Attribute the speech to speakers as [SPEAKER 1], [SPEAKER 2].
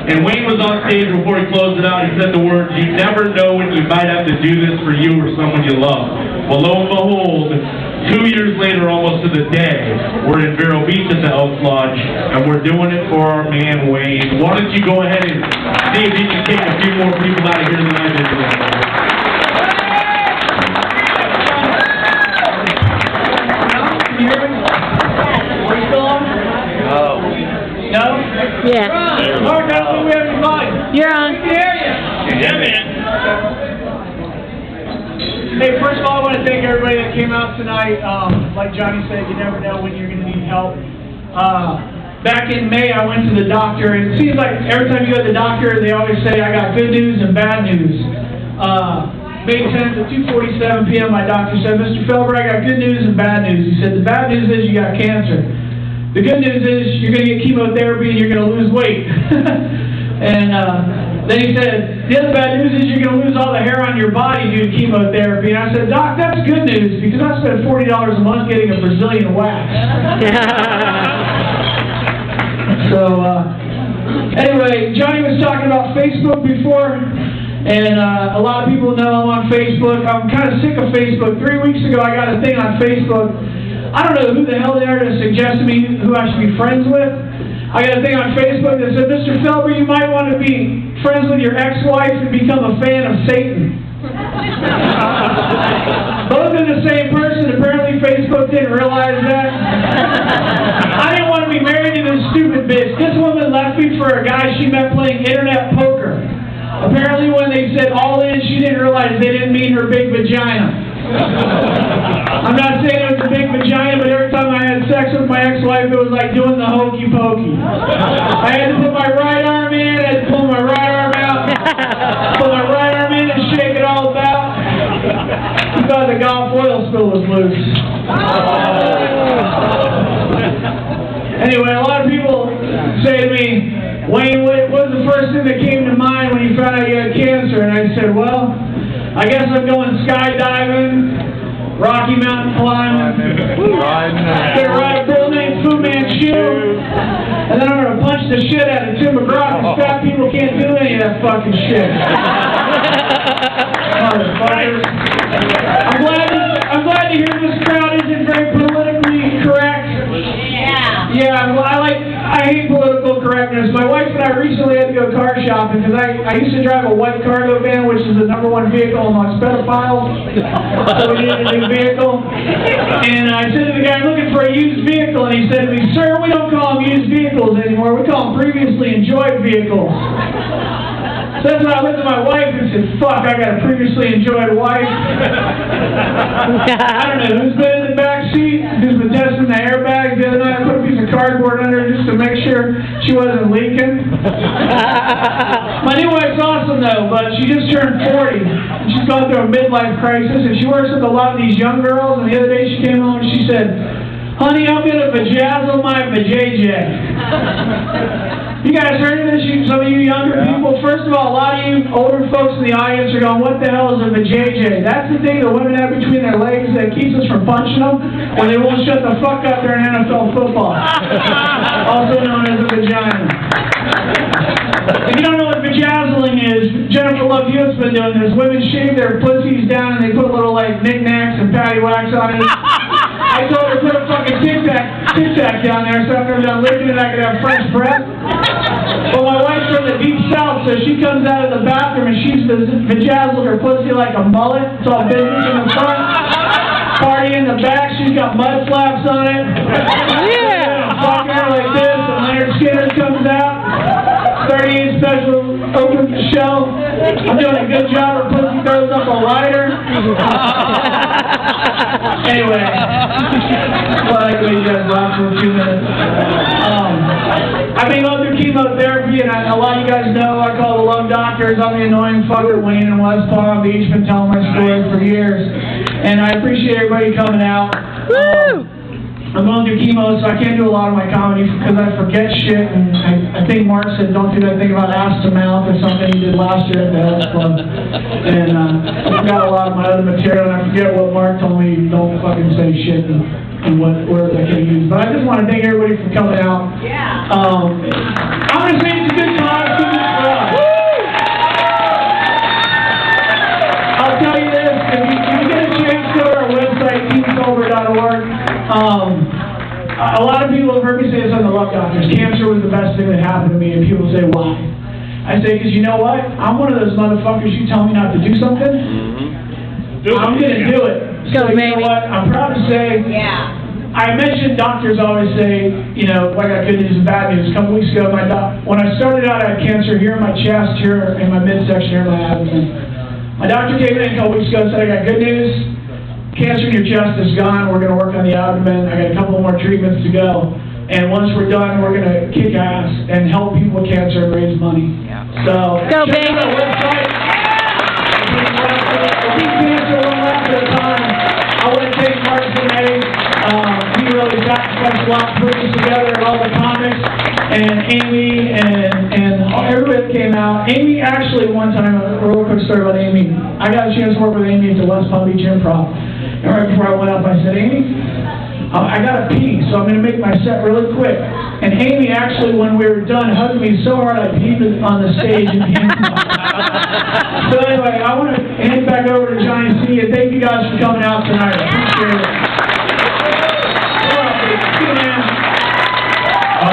[SPEAKER 1] And Wayne was on stage before he closed it out. He said the words, "You never know when you might have to do this for you or someone you love." Well, lo and behold, 2 years later, almost to the day, we're in Vero Beach at the Elks Lodge, and we're doing it for our man Wayne. Why don't you go ahead and see if you can kick a few more people out of here than I did today.
[SPEAKER 2] No?
[SPEAKER 3] Yeah.
[SPEAKER 2] Mark, I don't think we have any volume.
[SPEAKER 3] You're on.
[SPEAKER 2] I can hear you.
[SPEAKER 1] Yeah, man.
[SPEAKER 2] Hey, first of all, I want to thank everybody that came out tonight. Like Johnny said, you never know when you're going to need help. Back in May, I went to the doctor, and it seems like every time you go to the doctor, they always say, I got good news and bad news. May 10th at 2:47 p.m., my doctor said, Mr. Felber, I got good news and bad news. He said, the bad news is you got cancer. The good news is you're going to get chemotherapy and you're going to lose weight. And then he said, the other bad news is you're going to lose all the hair on your body due to chemotherapy. And I said, Doc, that's good news because I spend $40 a month getting a Brazilian wax. So, anyway, Johnny was talking about Facebook before. And a lot of people know I'm on Facebook. I'm kind of sick of Facebook. 3 weeks ago, I got a thing on Facebook. I don't know who the hell they are to suggest to me who I should be friends with. I got a thing on Facebook that said, Mr. Felber, you might want to be friends with your ex-wife and become a fan of Satan. Both are the same person. Apparently Facebook didn't realize that. I didn't want to be married to this stupid bitch. This woman left me for a guy she met playing internet poker. Apparently when they said all in, she didn't realize they didn't mean her big vagina. I'm not saying it was a big vagina, but every time I had sex with my ex-wife, it was like doing the hokey pokey. I had to put my right arm in, I had to pull my right arm out, put my right arm in and shake it all about. He thought the golf oil spill was loose. Anyway, a lot of people say to me, Wayne, what was the first thing that came to mind when you found out you had cancer? And I said, well, I guess I'm going skydiving, Rocky Mountain climbing, gonna ride a bull named Fu Manchu, and then I'm going to punch the shit out of Tim McGraw because fat people can't do any of that fucking shit. Motherfuckers. I'm glad to hear this crowd isn't very politically correct. Yeah, well, I hate political correctness. My wife and I recently had to go car shopping because I used to drive a white cargo van, which is the #1 vehicle amongst pedophiles. So we needed a new vehicle. And I said to the guy, I'm looking for a used vehicle. And he said to me, sir, we don't call them used vehicles anymore. We call them previously enjoyed vehicles. So that's when I looked at my wife and said, fuck, I got a previously enjoyed wife. I don't know who's been in the back seat, who's been testing the airbags. The other night I put a piece of cardboard under her just to make sure she wasn't leaking. My new wife's awesome though, but she just turned 40. And she's going through a midlife crisis, and she works with a lot of these young girls. And the other day she came home and she said, honey, I'm going to vajazzle my vajayjay. You guys heard of this? Some of you younger people? First of all, a lot of you older folks in the audience are going, what the hell is a vajayjay? That's the thing the women have between their legs that keeps us from punching them when they won't shut the fuck up during NFL football. Also known as a vagina. If you don't know what vajazzling is, Jennifer Love Hewitt's been doing this. Women shave their pussies down and they put little like knickknacks and patty wax on it. I told her to put a fucking Tic Tac down there so after I'm done licking it I could have fresh breath. Well, my wife's from the deep south, so she comes out of the bathroom and she's vajazzled her pussy like a mullet. It's all business in the front, party in the back. She's got mud flaps on it. Yeah. Fucking her like this, and Leonard Skinner comes out. 38 special open shell. I'm doing a good job. Her pussy throws up a lighter. Anyway, well, I can you guys laugh for a few minutes. I've been going through chemotherapy, and a lot of you guys know I call the love doctors. I'm the annoying fucker Wayne in West Palm Beach. Been telling my story for years, and I appreciate everybody coming out. I'm going through chemo, so I can't do a lot of my comedy because I forget shit, and I think Mark said don't do that thing about ass to mouth or something he did last year at the Health Club. And I forgot a lot of my other material, and I forget what Mark told me, don't fucking say shit and what words I can use. But I just want to thank everybody for coming out. I'm going to say it's a good cause. best thing that happened to me, and people say, why? I say, because you know what? I'm one of those motherfuckers, you tell me not to do something, I'm going to do it. So you know what? I'm proud to say, I mentioned doctors always say, you know, I got good news and bad news. A couple weeks ago, when I started out, I had cancer here in my chest, here in my midsection, here in my abdomen. My doctor came in a couple weeks ago and said, I got good news. Cancer in your chest is gone. We're going to work on the abdomen. I got a couple more treatments to go. And once we're done, we're going to kick ass and help people with cancer and raise money. So,
[SPEAKER 3] go,
[SPEAKER 2] check out our website. Cancer one last at a time. I want to thank Mark Zimay. He really sacrificed a lot to put this together, and all the comics, and Amy, and everybody that came out. Amy, actually, one time, a real quick story about Amy. I got a chance to work with Amy at the West Palm Beach Improv. And right before I went up, I said, Amy, I got to pee, so I'm going to make my set really quick. And Amy actually, when we were done, hugged me so hard I peed on the stage and came So anyway, I want to hand it back over to Johnny C. And thank you guys for coming out tonight. I appreciate it.